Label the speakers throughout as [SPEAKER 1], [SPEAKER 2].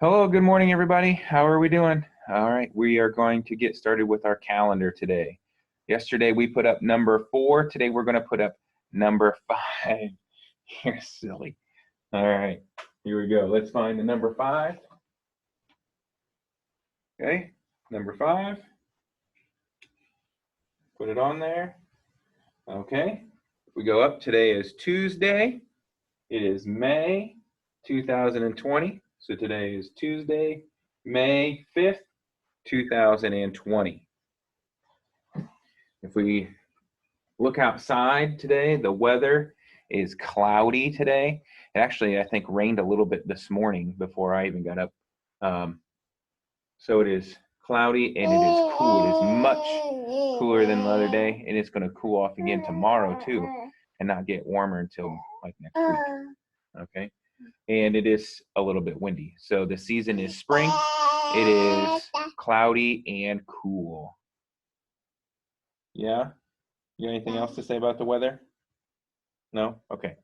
[SPEAKER 1] Hello, good morning, everybody. How are we doing? All right, we are going to get started with our calendar today. Yesterday we put up number 4. Today we're going to put up number 5. You're silly. All right, here we go. Let's find the number 5. Okay, number 5. Put it on there. Okay, if we go up, today is Tuesday. It is May 2020. So today is Tuesday, May 5th, 2020. If we look outside today, the weather is cloudy today. It actually, I think, rained a little bit this morning before I even got up. So it is cloudy and it is cool. It is much cooler than the other day, and it's going to cool off again tomorrow too and not get warmer until like next week. Okay, and it is a little bit windy. So the season is spring. It is cloudy and cool. Yeah? You got anything else to say about the weather? No? Okay.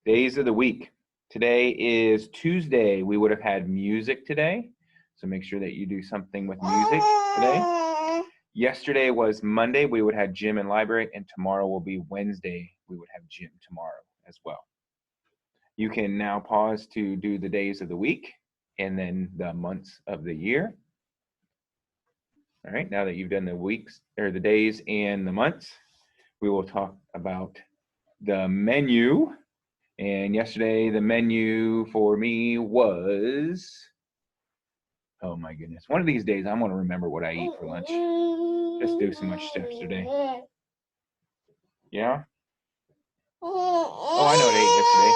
[SPEAKER 1] Days of the week. Today is Tuesday. We would have had music today. So make sure that you do something with music today. Yesterday was Monday. We would have gym and library. And tomorrow will be Wednesday. We would have gym tomorrow as well. You can now pause to do the days of the week and then the months of the year. All right, now that you've done the weeks or the days and the months, we will talk about the menu. And yesterday, the menu for me was, oh my goodness. One of these days, I'm going to remember what I eat for lunch. Just do so much stuff today. Yeah? Oh, I know what I ate yesterday.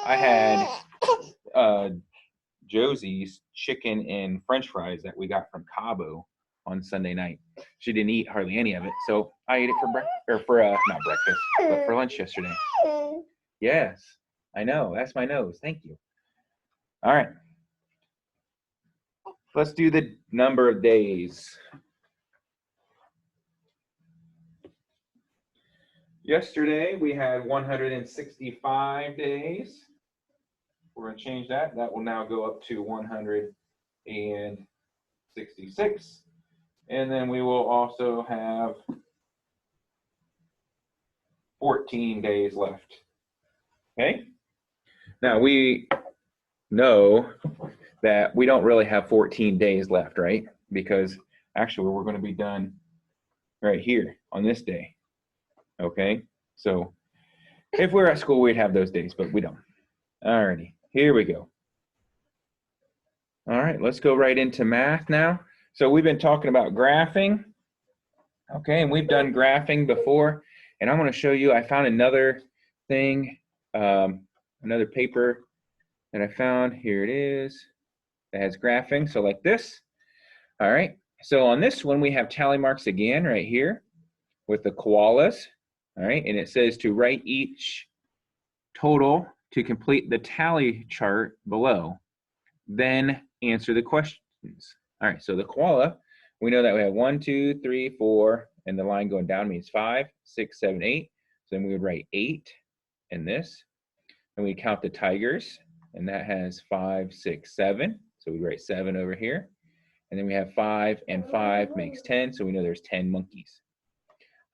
[SPEAKER 1] I had Josie's chicken and French fries that we got from Cabo on Sunday night. She didn't eat hardly any of it, so I ate it for not breakfast, but for lunch yesterday. Yes, I know. That's my nose. Thank you. All right. Let's do the number of days. Yesterday, we had 165 days. We're going to change that. That will now go up to 166. And then we will also have 14 days left. Okay? Now, we know that we don't really have 14 days left, right? Because actually, we're going to be done right here on this day. Okay? So if we're at school, we'd have those days, but we don't. All righty. Here we go. All right, let's go right into math now. So we've been talking about graphing. Okay, and we've done graphing before. And I'm going to show you, I found another thing, another paper that I found. Here it is. That has graphing, so like this. All right, so on this one, we have tally marks again right here with the koalas. All right, and it says to write each total to complete the tally chart below. Then answer the questions. All right, so the koala, we know that we have 1, 2, 3, 4, and the line going down means 5, 6, 7, 8. So then we would write 8 in this. And we count the tigers, and that has 5, 6, 7. So we write 7 over here. And then we have 5 and 5 makes 10. So we know there's 10 monkeys.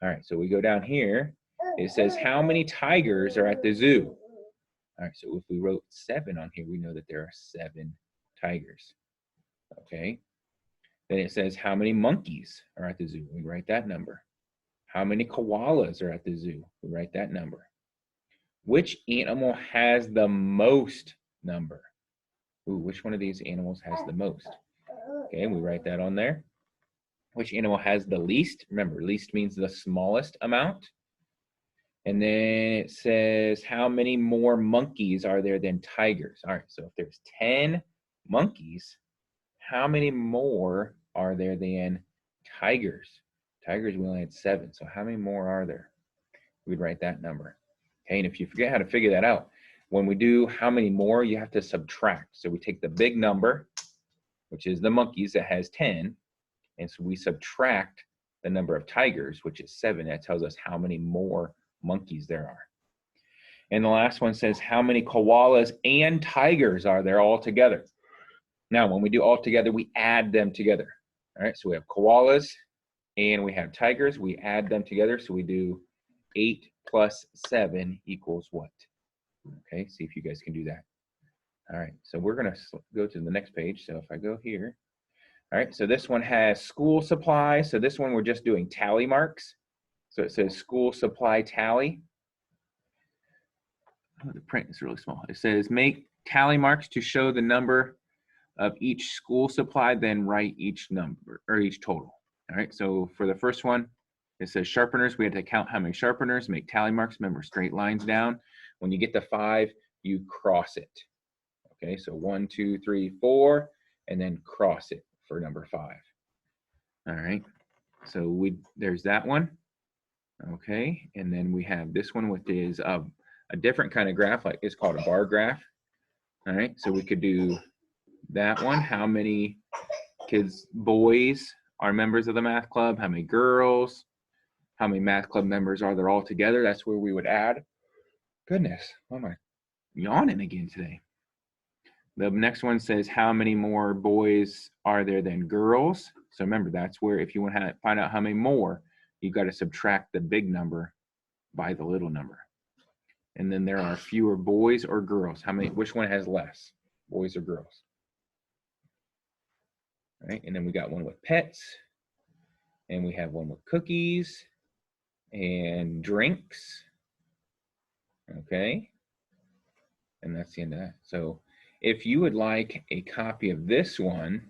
[SPEAKER 1] All right, so we go down here. It says how many tigers are at the zoo? All right, so if we wrote 7 on here, we know that there are 7 tigers. Okay. Then it says how many monkeys are at the zoo? We write that number. How many koalas are at the zoo? We write that number. Which animal has the most number? Ooh, which one of these animals has the most? Okay, we write that on there. Which animal has the least? Remember, least means the smallest amount. And then it says how many more monkeys are there than tigers? All right, so if there's 10 monkeys, how many more are there than tigers? Tigers, we only had 7, so how many more are there? We'd write that number. Okay, and if you forget how to figure that out, when we do how many more, you have to subtract. So we take the big number, which is the monkeys that has 10, and so we subtract the number of tigers, which is 7. That tells us how many more monkeys there are. And the last one says, how many koalas and tigers are there all together? Now, when we do all together, we add them together. All right, so we have koalas and we have tigers. We add them together, so we do 8 plus 7 equals what? Okay, see if you guys can do that. All right, so we're gonna go to the next page. So if I go here, all right, so this one has school supply. So this one we're just doing tally marks. So it says school supply tally. Oh, the print is really small. It says make tally marks to show the number of each school supply, then write each number or each total. All right, so for the first one, it says sharpeners. We had to count how many sharpeners, make tally marks. Remember, straight lines down. When you get to 5, you cross it. Okay, so 1, 2, 3, 4, and then cross it for number 5. All right, so there's that one. Okay, and then we have this one, which is a different kind of graph, like it's called a bar graph. All right, so we could do that one. How many kids, boys, are members of the math club? How many girls? How many math club members are there all together? That's where we would add. Goodness, why am I yawning again today? The next one says, how many more boys are there than girls? So remember, that's where if you want to find out how many more, you've got to subtract the big number by the little number. And then there are fewer boys or girls. How many? Which one has less, boys or girls? All right, and then we got one with pets, and we have one with cookies and drinks. Okay, and that's the end of that. So if you would like a copy of this one,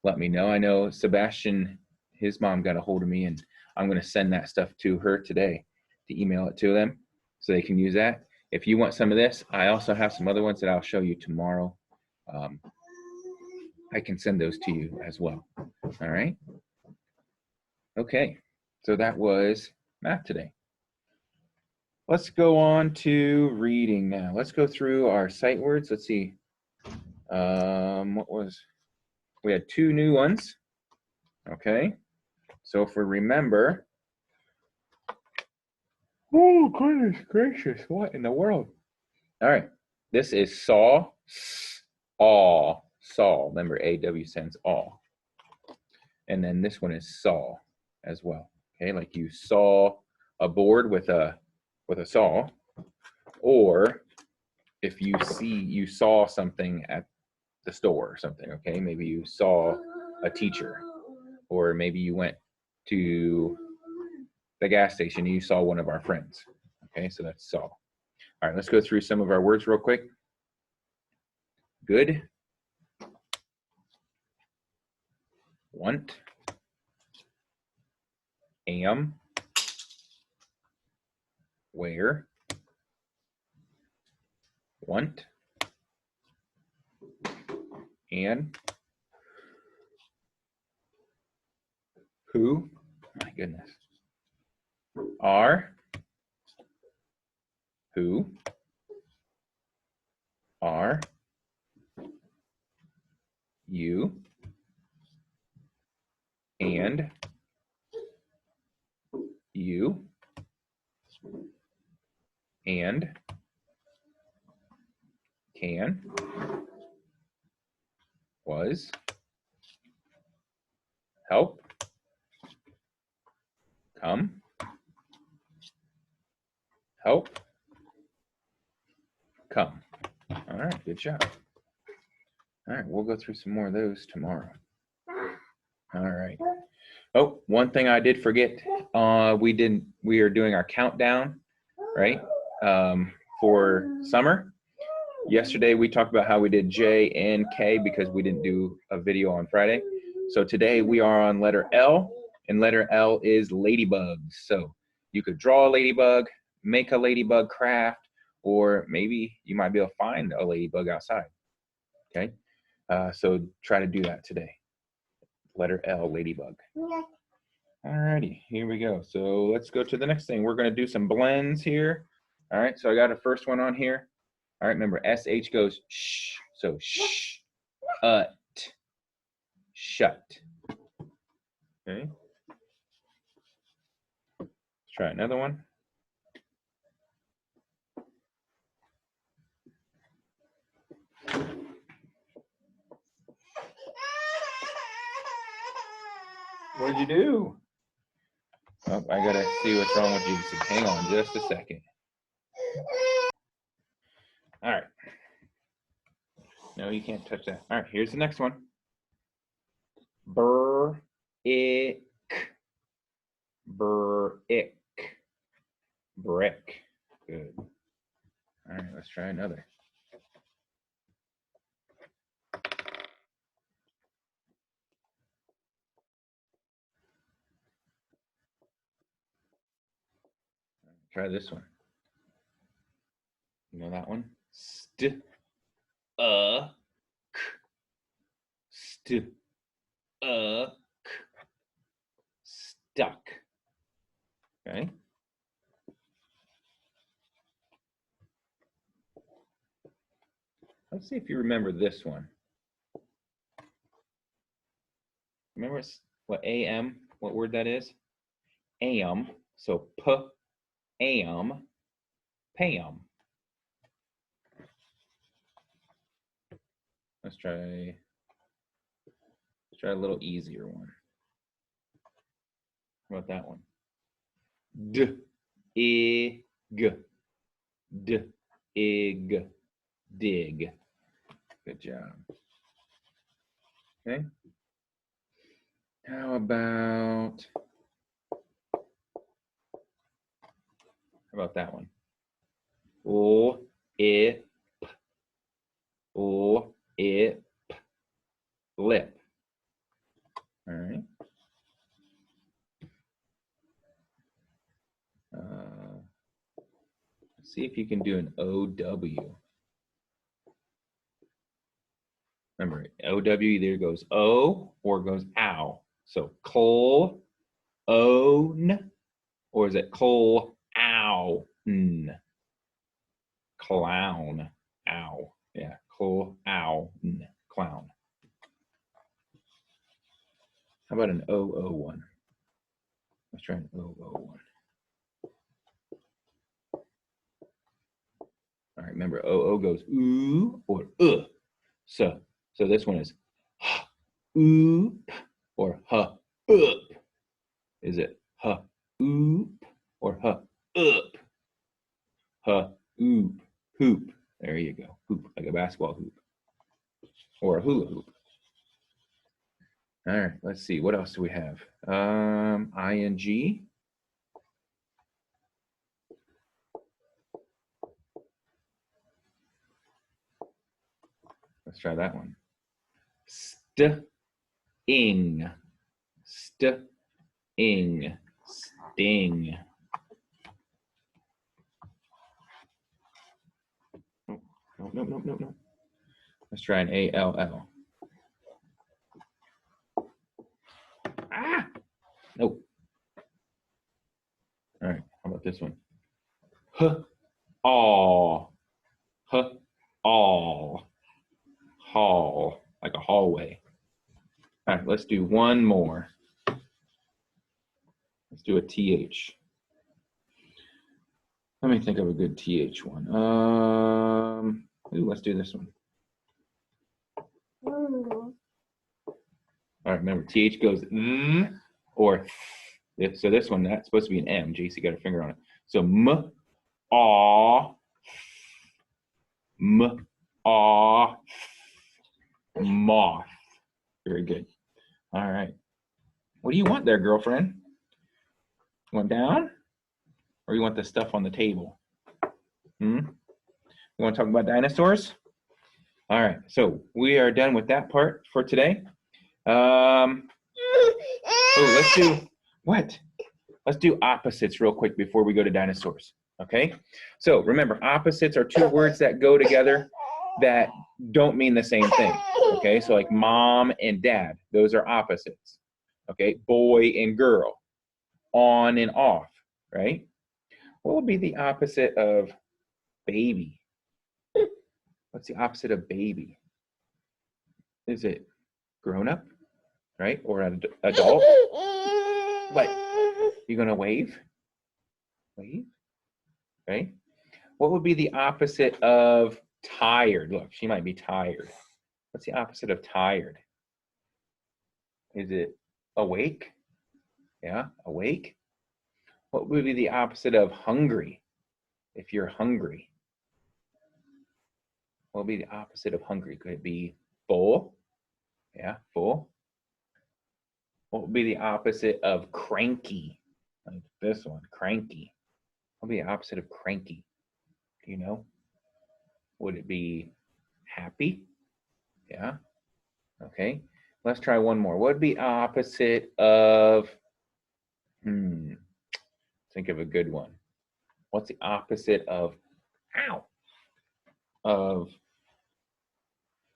[SPEAKER 1] let me know. I know Sebastian, his mom got a hold of me, and I'm going to send that stuff to her today to email it to them so they can use that. If you want some of this, I also have some other ones that I'll show you tomorrow. I can send those to you as well. All right. Okay, so that was math today. Let's go on to reading now. Let's go through our sight words. Let's see. We had 2 new ones. Okay, so if we remember, oh goodness gracious, what in the world? All right, this is saw, aw, saw. Remember, AW sends all. And then this one is saw as well. Okay, like you saw a board with a saw, or if you saw something at the store or something. Okay, maybe you saw a teacher, or maybe you went to the gas station and you saw one of our friends. Okay, so that's saw. All right, let's go through some of our words real quick. Good, want, am, where, want, and, who, my goodness, are, who, are, you, and, you, and, can, was, help, come, help, come. All right, good job. All right, we'll go through some more of those tomorrow. All right. Oh, one thing I did forget. We are doing our countdown, right? For summer. Yesterday we talked about how we did J and K because we didn't do a video on Friday. So today we are on letter L, and letter L is ladybugs. So you could draw a ladybug, make a ladybug craft, or maybe you might be able to find a ladybug outside. Okay, so try to do that today. Letter L, ladybug. Alrighty, here we go. So let's go to the next thing. We're going to do some blends here. All right, so I got a first one on here. All right, remember SH goes shh. So shh, shut. Okay. Let's try another one. What did you do? Oh, I gotta see what's wrong with you. So hang on just a second. All right. No, you can't touch that. All right, here's the next one. Brick. Brick. Brick. Good. All right, let's try another. Try this one. You know that one? St. K. St. K. Stuck. Okay. Let's see if you remember this one. Remember what AM, what word that is? Am. So am, Pam. Let's try a little easier one. How about that one? Dig. Dig. Dig. Good job. Okay. How about that one? Lip. Lip. All right. Let's see if you can do an OW. Remember, OW either goes O or goes ow. So coal, own, or is it coal, ow, n? Clown, ow. Yeah, coal, ow, n, clown. How about an OO one? Let's try an OO one. All right, remember, OO goes ooh or So this one is oop or up. Is it oop or up? Oop, hoop. There you go. Hoop, like a basketball hoop or a hula hoop. All right, let's see. What else do we have? ING. Let's try that one. Sting. Sting. Sting. No. Let's try an ALL. Ah! Nope. All right, how about this one? All. All. Hall, like a hallway. All right, let's do one more. Let's do a TH. Let me think of a good TH one. Let's do this one. All right, remember, TH goes or so this one, that's supposed to be an M. JC got a finger on it. So aw, moth. Very good. All right. What do you want there, girlfriend? You want down? Or you want the stuff on the table? You want to talk about dinosaurs? All right, so we are done with that part for today. Let's do what? Let's do opposites real quick before we go to dinosaurs. Okay, so remember, opposites are two words that go together that don't mean the same thing. Okay, so like mom and dad, those are opposites. Okay, boy and girl, on and off, right? What would be the opposite of baby? What's the opposite of baby? Is it grown up, right? Or an adult? What? You gonna wave? Wave? Right? What would be the opposite of tired? Look, she might be tired. What's the opposite of tired? Is it awake? Yeah, awake. What would be the opposite of hungry? If you're hungry, what would be the opposite of hungry? Could it be full? Yeah, full. What would be the opposite of cranky? Like this one, cranky. What would be the opposite of cranky? Do you know? Would it be happy? Yeah. Okay. Let's try one more. What would be opposite of, think of a good one. What's the opposite of, ow, of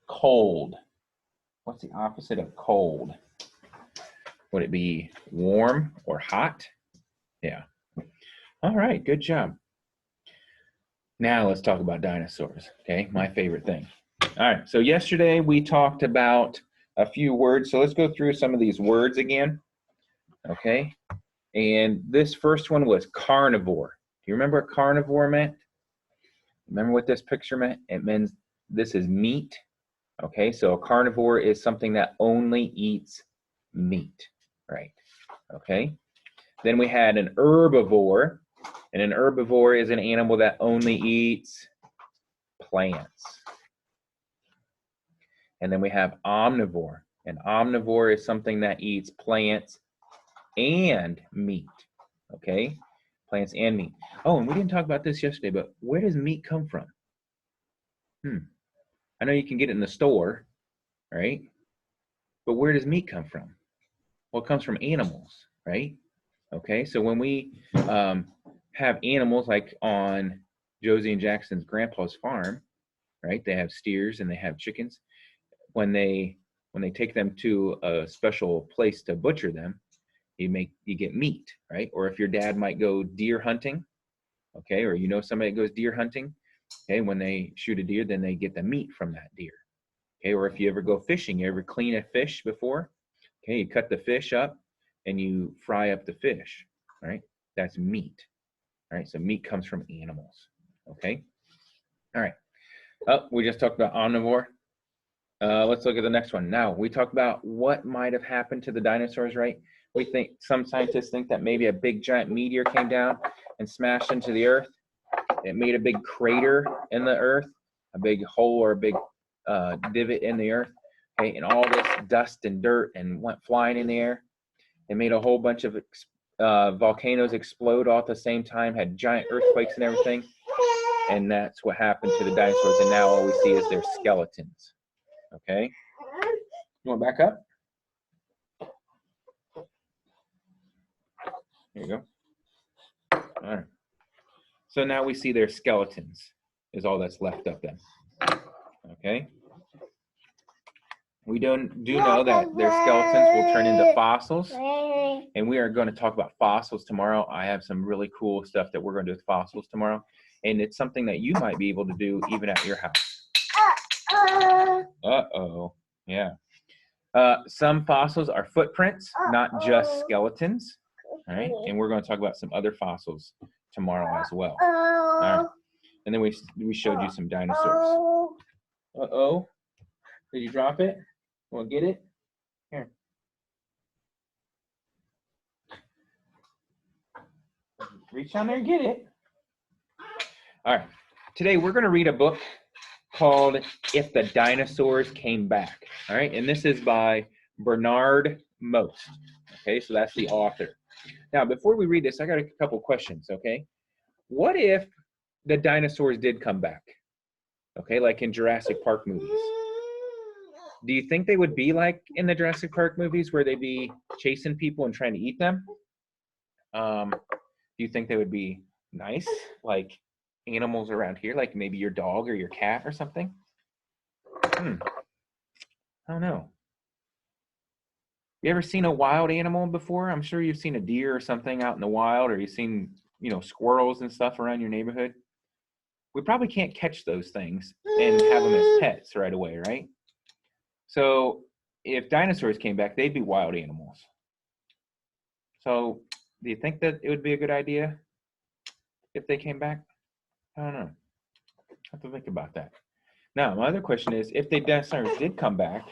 [SPEAKER 1] cold? What's the opposite of cold? Would it be warm or hot? Yeah. All right, good job. Now let's talk about dinosaurs, okay? My favorite thing. All right, so yesterday we talked about a few words. So let's go through some of these words again, okay? And this first one was carnivore. Do you remember what carnivore meant? Remember what this picture meant? It means this is meat, okay? So a carnivore is something that only eats meat, right? Okay? Then we had an herbivore, and an herbivore is an animal that only eats plants. And then we have omnivore. An omnivore is something that eats plants and meat, okay? Plants and meat. Oh, and we didn't talk about this yesterday, but where does meat come from? I know you can get it in the store, right? But where does meat come from? Well, it comes from animals, right? Okay, so when we have animals like on Josie and Jackson's grandpa's farm, right? They have steers and they have chickens. When they take them to a special place to butcher them, you get meat, right? Or if your dad might go deer hunting, okay, or you know somebody that goes deer hunting, okay, when they shoot a deer, then they get the meat from that deer. Okay, or if you ever go fishing, you ever clean a fish before? Okay, you cut the fish up and you fry up the fish, right? That's meat, right? So meat comes from animals, okay? All right. Oh, we just talked about omnivore. Let's look at the next one. Now, we talked about what might have happened to the dinosaurs, right? We think, some scientists think that maybe a big giant meteor came down and smashed into the earth. It made a big crater in the earth, a big hole or a big divot in the earth, okay? And all this dust and dirt and went flying in the air. It made a whole bunch of volcanoes explode all at the same time, had giant earthquakes and everything. And that's what happened to the dinosaurs. And now all we see is their skeletons. Okay, you want back up? There you go. All right. So now we see their skeletons is all that's left of them. Okay. We do know that their skeletons will turn into fossils, and we are going to talk about fossils tomorrow. I have some really cool stuff that we're going to do with fossils tomorrow, and it's something that you might be able to do even at your house. Uh-oh. Yeah. Some fossils are footprints, not just skeletons. All right. And we're going to talk about some other fossils tomorrow as well. All right. And then we showed you some dinosaurs. Uh-oh. Did you drop it? Want to get it? Here. Reach down there and get it. All right. Today we're going to read a book called If the Dinosaurs Came Back. All right, and this is by Bernard Most. Okay, so that's the author. Now, before we read this, I got a couple questions, okay? What if the dinosaurs did come back? Okay, like in Jurassic Park movies. Do you think they would be like in the Jurassic Park movies where they'd be chasing people and trying to eat them? Do you think they would be nice, like animals around here, like maybe your dog or your cat or something? I don't know. You ever seen a wild animal before? I'm sure you've seen a deer or something out in the wild, or you've seen, squirrels and stuff around your neighborhood. We probably can't catch those things and have them as pets right away, right? So if dinosaurs came back, they'd be wild animals. So do you think that it would be a good idea if they came back? I don't know. I have to think about that. Now, my other question is, if the dinosaurs did come back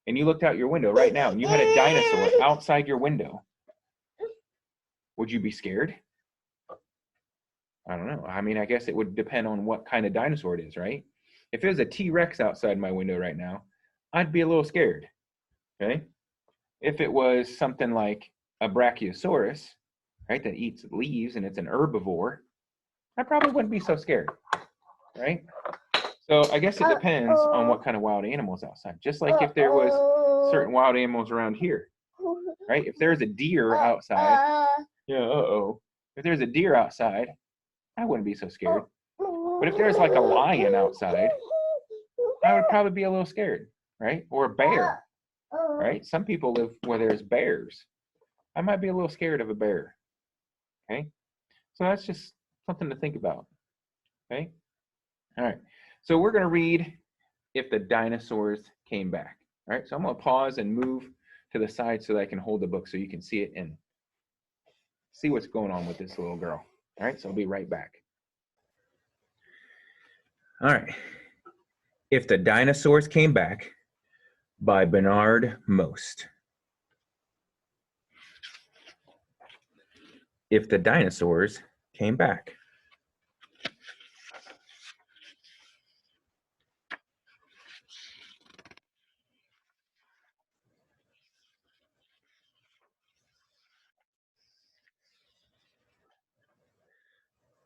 [SPEAKER 1] and you looked out your window right now and you had a dinosaur outside your window, Would you be scared? I don't know. I mean, I guess it would depend on what kind of dinosaur it is, right? If there's a T-Rex outside my window right now, I'd be a little scared, okay? If it was something like a Brachiosaurus, right, that eats leaves and it's an herbivore, I probably wouldn't be so scared, right? So I guess it depends on what kind of wild animals outside. Just like if there was certain wild animals around here, right? If there's a deer outside, if there's a deer outside, I wouldn't be so scared. But if there's like a lion outside, I would probably be a little scared, right? Or a bear, right? Some people live where there's bears. I might be a little scared of a bear, okay? So that's just something to think about, okay? All right, so we're gonna read If the Dinosaurs Came Back. All right, so I'm gonna pause and move to the side so that I can hold the book so you can see it and see what's going on with this little girl. All right, so I'll be right back. All right, If the Dinosaurs Came Back by Bernard Most. If the dinosaurs came back.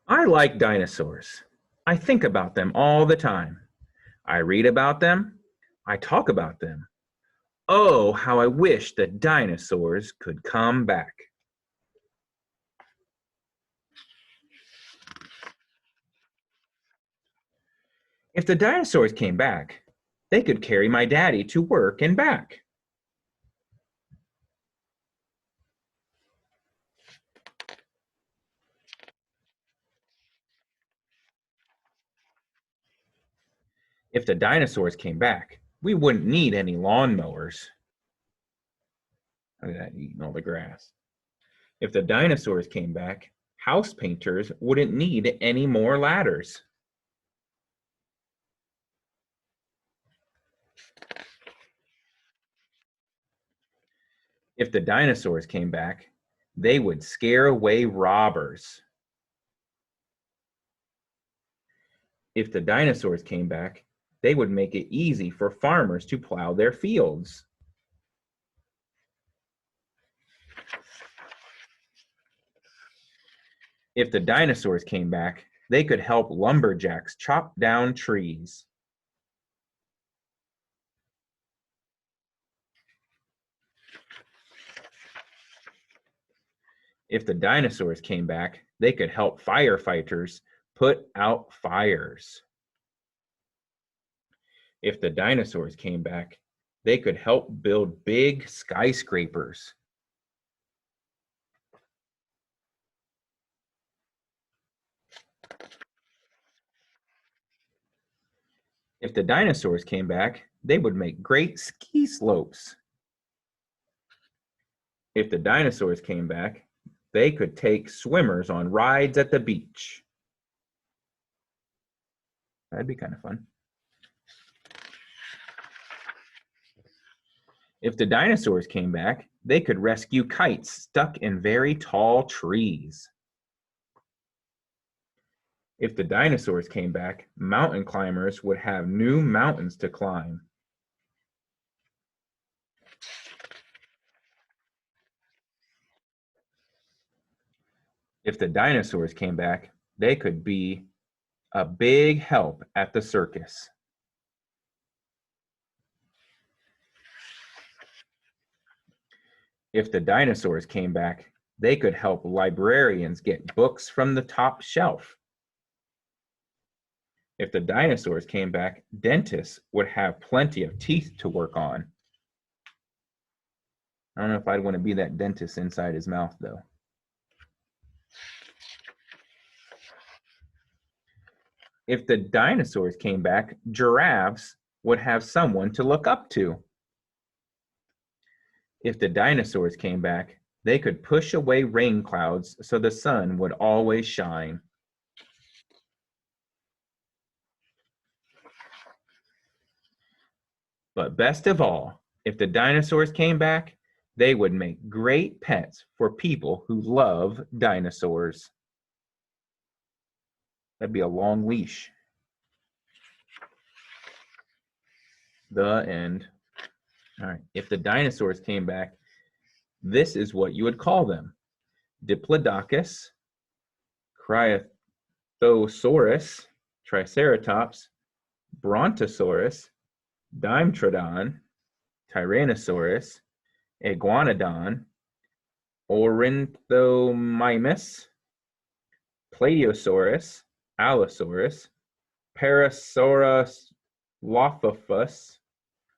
[SPEAKER 1] I like dinosaurs. I think about them all the time. I read about them. I talk about them. Oh, how I wish the dinosaurs could come back. If the dinosaurs came back, they could carry my daddy to work and back. If the dinosaurs came back, we wouldn't need any lawnmowers. Look at that, eating all the grass. If the dinosaurs came back, house painters wouldn't need any more ladders. If the dinosaurs came back, they would scare away robbers. If the dinosaurs came back, they would make it easy for farmers to plow their fields. If the dinosaurs came back, they could help lumberjacks chop down trees. If the dinosaurs came back, they could help firefighters put out fires. If the dinosaurs came back, they could help build big skyscrapers. If the dinosaurs came back, they would make great ski slopes. If the dinosaurs came back, they could take swimmers on rides at the beach. That'd be kind of fun. If the dinosaurs came back, they could rescue kites stuck in very tall trees. If the dinosaurs came back, mountain climbers would have new mountains to climb. If the dinosaurs came back, they could be a big help at the circus. If the dinosaurs came back, they could help librarians get books from the top shelf. If the dinosaurs came back, dentists would have plenty of teeth to work on. I don't know if I'd want to be that dentist inside his mouth, though. If the dinosaurs came back, giraffes would have someone to look up to. If the dinosaurs came back, they could push away rain clouds so the sun would always shine. But best of all, if the dinosaurs came back, They would make great pets for people who love dinosaurs. That'd be a long leash. The end. All right. If the dinosaurs came back, this is what you would call them: Diplodocus, Cryothosaurus, Triceratops, Brontosaurus, Dimetrodon, Tyrannosaurus, Iguanodon, Ornithomimus, Plateosaurus, Allosaurus, Parasaurolophus,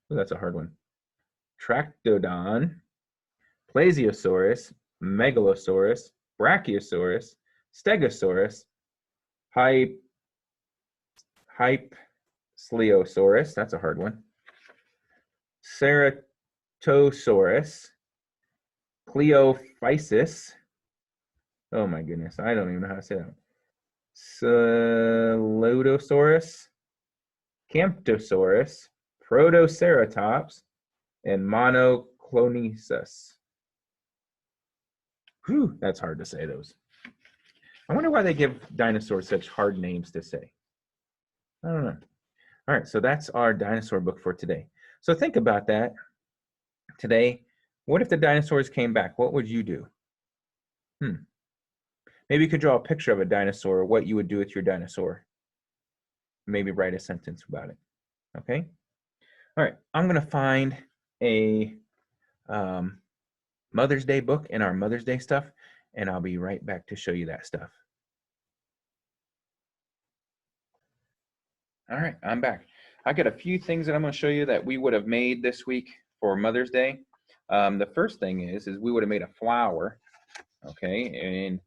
[SPEAKER 1] oh, that's a hard one, Tractodon, Plesiosaurus, Megalosaurus, Brachiosaurus, Stegosaurus, Hypsiliosaurus, that's a hard one, Ceratosaurus, Cleophysis, oh my goodness, I don't even know how to say that. Celodosaurus, Camptosaurus, Protoceratops, and Monoclonisus. Whew, that's hard to say those. I wonder why they give dinosaurs such hard names to say. I don't know. All right, so that's our dinosaur book for today. So think about that today. What if the dinosaurs came back? What would you do? Maybe you could draw a picture of a dinosaur, or what you would do with your dinosaur. Maybe write a sentence about it. Okay? All right, I'm going to find a Mother's Day book in our Mother's Day stuff, and I'll be right back to show you that stuff. All right, I'm back. I got a few things that I'm going to show you that we would have made this week for Mother's Day. The first thing is we would have made a flower, okay, and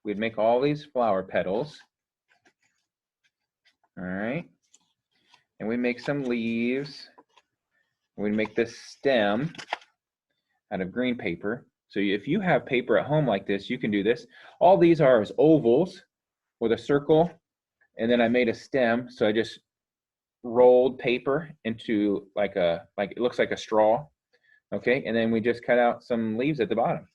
[SPEAKER 1] we'd make all these flower petals, all right, and we make some leaves. We make this stem out of green paper. So if you have paper at home like this, you can do this. All these are as ovals with a circle, and then I made a stem. So I just rolled paper into like it looks like a straw, okay, and then we just cut out some leaves at the bottom.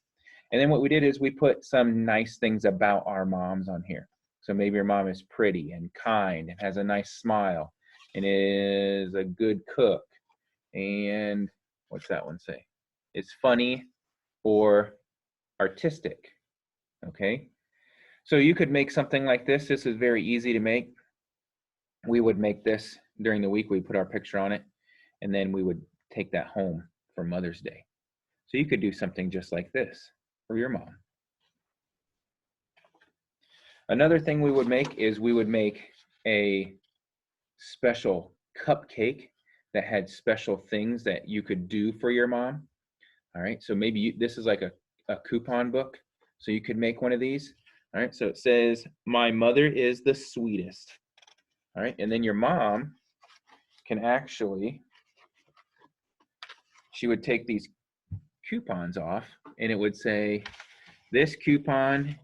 [SPEAKER 1] And then what we did is we put some nice things about our moms on here. So maybe your mom is pretty and kind and has a nice smile and is a good cook, and what's that one say? It's funny or artistic, okay? So you could make something like this. This is very easy to make. We would make this during the week. We put our picture on it, and then we would take that home for Mother's Day. So you could do something just like this for your mom. Another thing we would make is we would make a special cupcake that had special things that you could do for your mom. All right, so maybe this is like a coupon book, so you could make one of these. All right, so it says, "My mother is the sweetest." All right, and then your mom can actually, she would take these coupons off, and it would say, "This coupon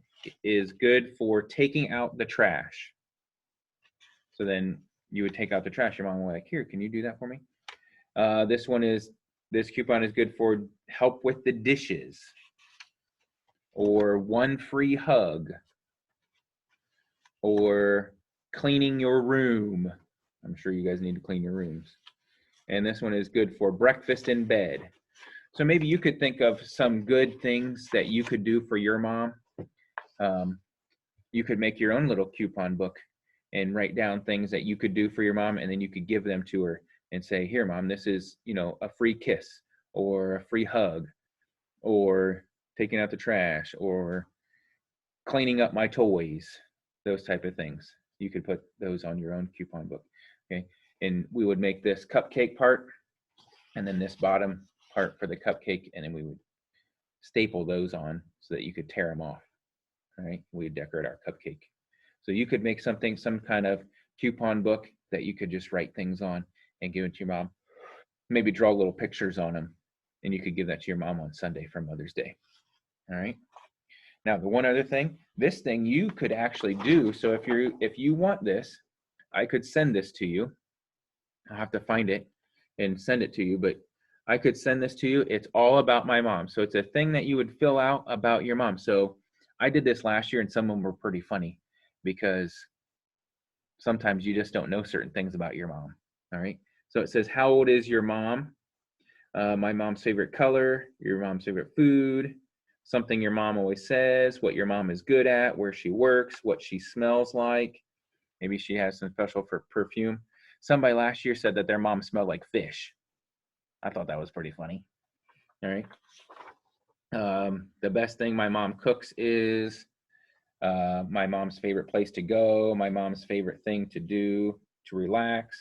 [SPEAKER 1] is good for taking out the trash." So then you would take out the trash. Your mom would be like, "Here, can you do that for me?" This coupon is good for help with the dishes, or one free hug, or cleaning your room. I'm sure you guys need to clean your rooms. And this one is good for breakfast in bed. So maybe you could think of some good things that you could do for your mom. You could make your own little coupon book and write down things that you could do for your mom, and then you could give them to her and say, "Here, Mom, this is, a free kiss, or a free hug, or taking out the trash, or cleaning up my toys," those type of things. You could put those on your own coupon book, okay? And we would make this cupcake part, and then this bottom part for the cupcake, and then we would staple those on so that you could tear them off. All right, we decorate our cupcake. So you could make something, some kind of coupon book that you could just write things on and give it to your mom. Maybe draw little pictures on them, and you could give that to your mom on Sunday for Mother's Day. All right. Now, the one other thing, this thing you could actually do. So if you want this, I could send this to you. I'll have to find it and send it to you, but I could send this to you. It's all about my mom. So it's a thing that you would fill out about your mom. So I did this last year and some of them were pretty funny because sometimes you just don't know certain things about your mom. All right. So it says, how old is your mom? My mom's favorite color, your mom's favorite food, something your mom always says, what your mom is good at, where she works, what she smells like. Maybe she has some special for perfume. Somebody last year said that their mom smelled like fish. I thought that was pretty funny. All right. The best thing my mom cooks is my mom's favorite place to go, my mom's favorite thing to do to relax.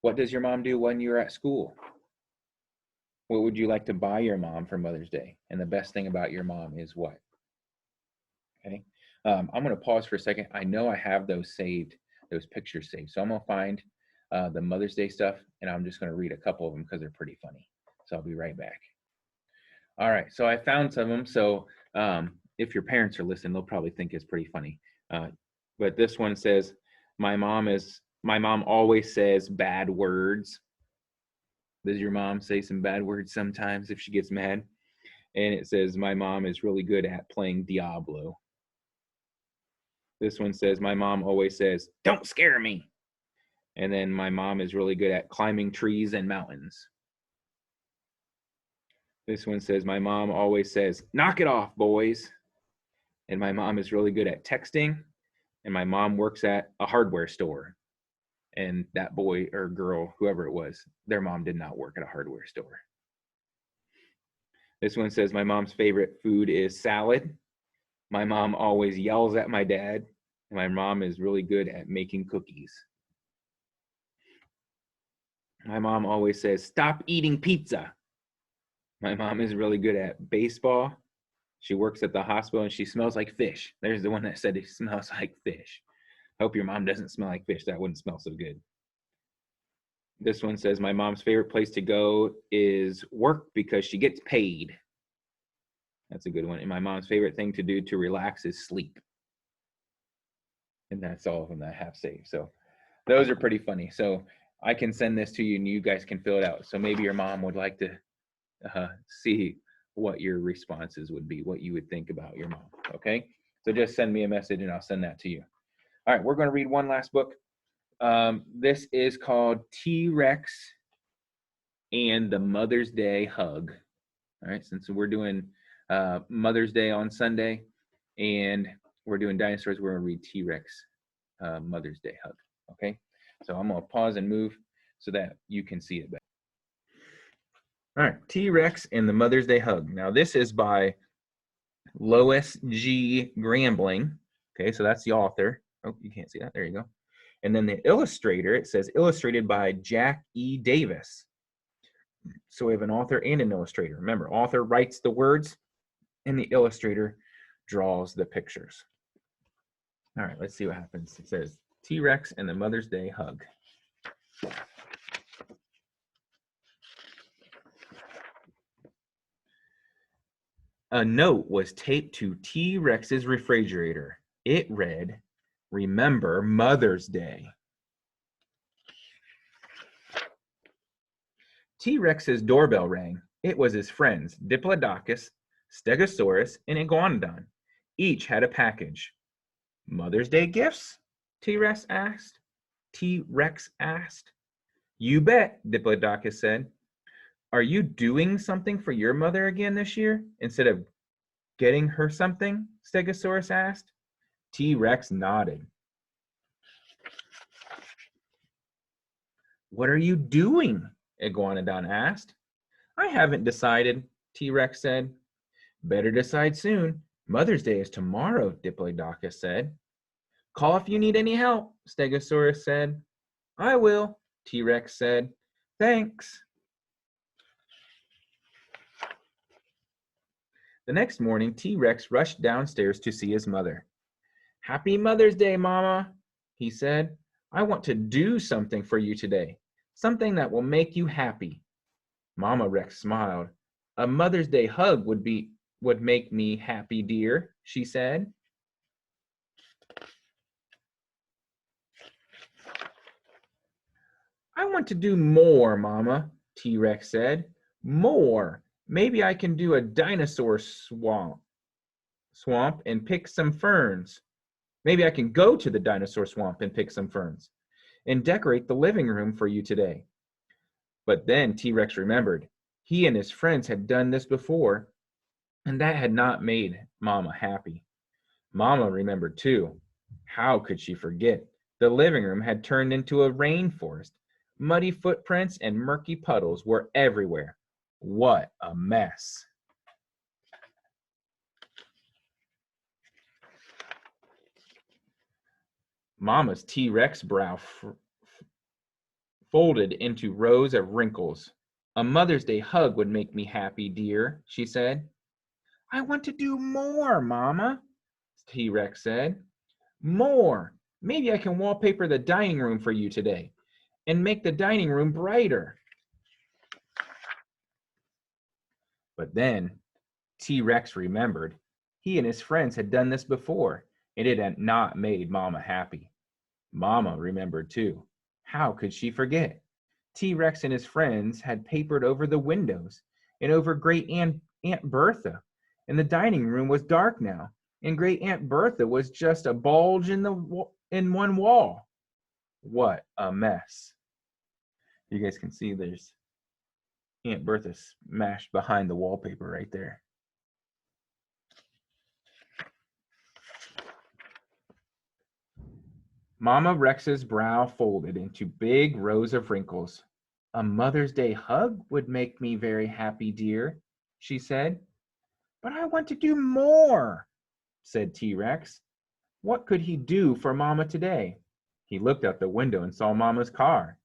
[SPEAKER 1] What does your mom do when you're at school? What would you like to buy your mom for Mother's Day? And the best thing about your mom is what? Okay. I'm going to pause for a second. I know I have those saved, those pictures saved. So I'm going to find the Mother's Day stuff, and I'm just going to read a couple of them because they're pretty funny. So I'll be right back. All right. So I found some of them. So if your parents are listening, they'll probably think it's pretty funny. But this one says, my mom always says bad words. Does your mom say some bad words sometimes if she gets mad? And it says, my mom is really good at playing Diablo. This one says, my mom always says, don't scare me. And then my mom is really good at climbing trees and mountains. This one says, my mom always says, knock it off, boys. And my mom is really good at texting. And my mom works at a hardware store. And that boy or girl, whoever it was, their mom did not work at a hardware store. This one says, my mom's favorite food is salad. My mom always yells at my dad. And my mom is really good at making cookies. My mom always says, stop eating pizza. My mom is really good at baseball. She works at the hospital and she smells like fish. There's the one that said it smells like fish. Hope your mom doesn't smell like fish. That wouldn't smell so good. This one says, my mom's favorite place to go is work because she gets paid. That's a good one. And my mom's favorite thing to do to relax is sleep. And that's all of them that I have saved. So those are pretty funny. So I can send this to you and you guys can fill it out. So maybe your mom would like to see what your responses would be, what you would think about your mom. Okay. So just send me a message and I'll send that to you. All right, we're going to read one last book. This is called T-Rex and the Mother's Day Hug. All right, since we're doing Mother's Day on Sunday and we're doing dinosaurs, we're going to read T-Rex Mother's Day Hug. Okay, so I'm going to pause and move so that you can see it better. All right, T-Rex and the Mother's Day Hug. Now, this is by Lois G. Grambling. Okay, so that's the author. Oh, you can't see that. There you go. And then the illustrator, it says illustrated by Jack E. Davis. So we have an author and an illustrator. Remember, author writes the words and the illustrator draws the pictures. All right, let's see what happens. It says T-Rex and the Mother's Day Hug. A note was taped to T-Rex's refrigerator. It read, "Remember Mother's Day." T-Rex's doorbell rang. It was his friends, Diplodocus, Stegosaurus, and Iguanodon. Each had a package. "Mother's Day gifts?" T-Rex asked. "You bet," Diplodocus said. "Are you doing something for your mother again this year, instead of getting her something?" Stegosaurus asked. T-Rex nodded. "What are you doing?" Iguanodon asked. "I haven't decided," T-Rex said. "Better decide soon. Mother's Day is tomorrow," Diplodocus said. "Call if you need any help," Stegosaurus said. "I will," T-Rex said. "Thanks." The next morning, T-Rex rushed downstairs to see his mother. "Happy Mother's Day, Mama," he said. "I want to do something for you today, something that will make you happy." Mama Rex smiled. "A Mother's Day hug would make me happy, dear," she said. "I want to do more, Mama," T-Rex said. More. Maybe I can do a dinosaur swamp and pick some ferns. Maybe I can go to the dinosaur swamp and pick some ferns and decorate the living room for you today. But then T-Rex remembered. He and his friends had done this before, and that had not made Mama happy. Mama remembered too. How could she forget? The living room had turned into a rainforest. Muddy footprints and murky puddles were everywhere. What a mess. Mama's T-Rex brow folded into rows of wrinkles. A Mother's Day hug would make me happy, dear, she said. I want to do more, Mama, T-Rex said. More. Maybe I can wallpaper the dining room for you today and make the dining room brighter. But then T-Rex remembered. He and his friends had done this before, and it had not made Mama happy. Mama remembered too. How could she forget? T-Rex and his friends had papered over the windows and over Great Aunt Bertha, and the dining room was dark now, and Great Aunt Bertha was just a bulge in one wall. What a mess. You guys can see there's Aunt Bertha smashed behind the wallpaper right there. Mama Rex's brow folded into big rows of wrinkles. A Mother's Day hug would make me very happy, dear, she said. But I want to do more, said T-Rex. What could he do for Mama today? He looked out the window and saw Mama's car.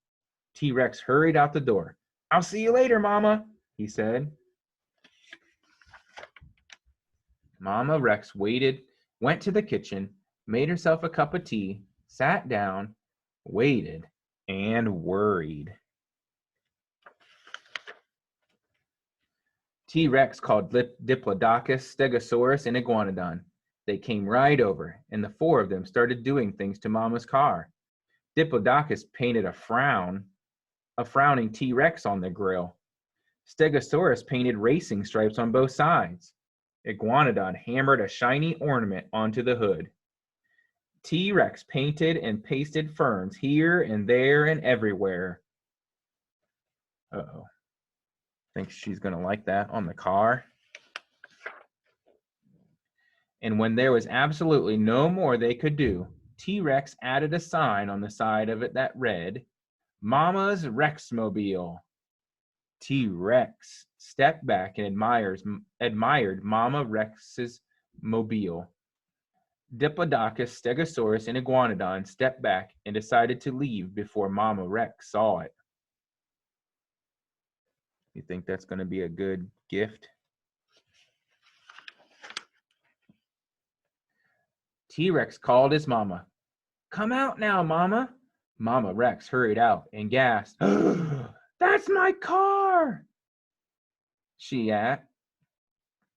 [SPEAKER 1] T-Rex hurried out the door. I'll see you later, Mama, he said. Mama Rex went to the kitchen, made herself a cup of tea, sat down, waited, and worried. T-Rex called Diplodocus, Stegosaurus, and Iguanodon. They came right over, and the four of them started doing things to Mama's car. Diplodocus painted a frowning T-Rex on the grill. Stegosaurus painted racing stripes on both sides. Iguanodon hammered a shiny ornament onto the hood. T-Rex painted and pasted ferns here and there and everywhere. Uh-oh. Think she's going to like that on the car. And when there was absolutely no more they could do, T-Rex added a sign on the side of it that read, Mama's Rexmobile. T-Rex stepped back and admired Mama Rex's mobile. Diplodocus, Stegosaurus, and Iguanodon stepped back and decided to leave before Mama Rex saw it. You think that's going to be a good gift? T-Rex called his mama. Come out now, Mama. Mama Rex hurried out and gasped, That's my car! She asked.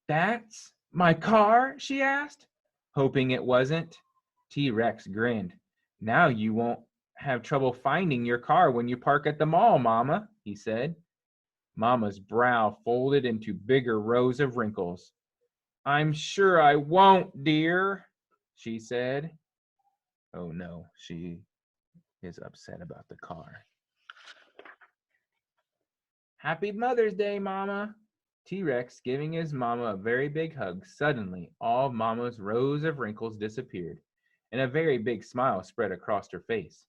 [SPEAKER 1] That's my car? She asked, hoping it wasn't. T-Rex grinned. Now you won't have trouble finding your car when you park at the mall, Mama, he said. Mama's brow folded into bigger rows of wrinkles. I'm sure I won't, dear, she said. Oh no, she is upset about the car. Happy Mother's Day, Mama. T-Rex giving his mama a very big hug. Suddenly, all Mama's rows of wrinkles disappeared, and a very big smile spread across her face.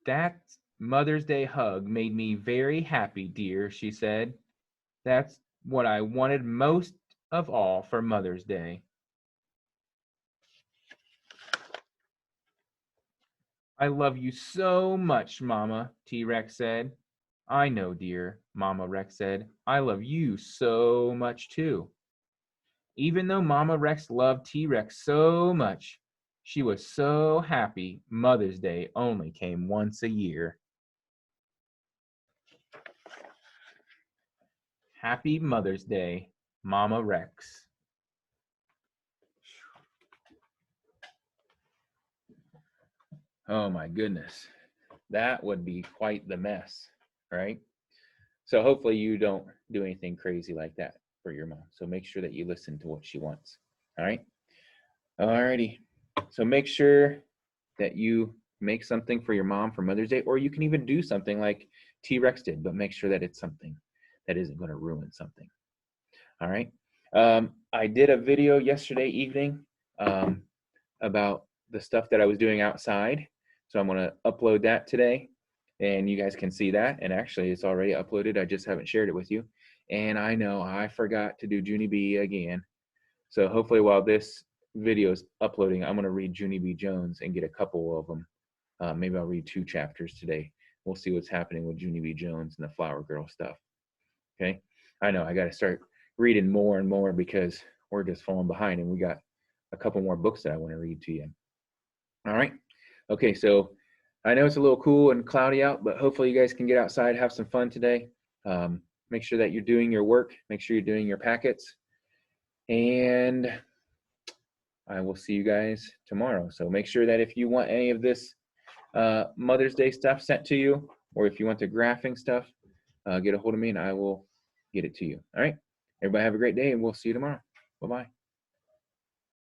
[SPEAKER 1] That Mother's Day hug made me very happy, dear, she said. That's what I wanted most of all for Mother's Day. I love you so much, Mama, T-Rex said. I know, dear, Mama Rex said. I love you so much too. Even though Mama Rex loved T-Rex so much, she was so happy Mother's Day only came once a year. Happy Mother's Day, Mama Rex. Oh my goodness. that would be quite the mess, right? So hopefully you don't do anything crazy like that for your mom. So make sure that you listen to what she wants. All right. Alrighty. So make sure that you make something for your mom for Mother's Day, or you can even do something like T-Rex did, but make sure that it's something that isn't going to ruin something. All right. I did a video yesterday evening about the stuff that I was doing outside. So I'm going to upload that today, and you guys can see that. And actually, it's already uploaded. I just haven't shared it with you. And I know I forgot to do Junie B again. So hopefully while this video is uploading, I'm going to read Junie B. Jones and get a couple of them. Maybe I'll read 2 chapters today. We'll see what's happening with Junie B. Jones and the Flower Girl stuff. Okay. I know I got to start reading more and more because we're just falling behind, and we got a couple more books that I want to read to you. All right. Okay. So I know it's a little cool and cloudy out, but hopefully you guys can get outside, have some fun today. Make sure that you're doing your work. Make sure you're doing your packets. And I will see you guys tomorrow. So make sure that if you want any of this Mother's Day stuff sent to you, or if you want the graphing stuff, get a hold of me and I will get it to you. All right. Everybody have a great day, and we'll see you tomorrow. Bye-bye.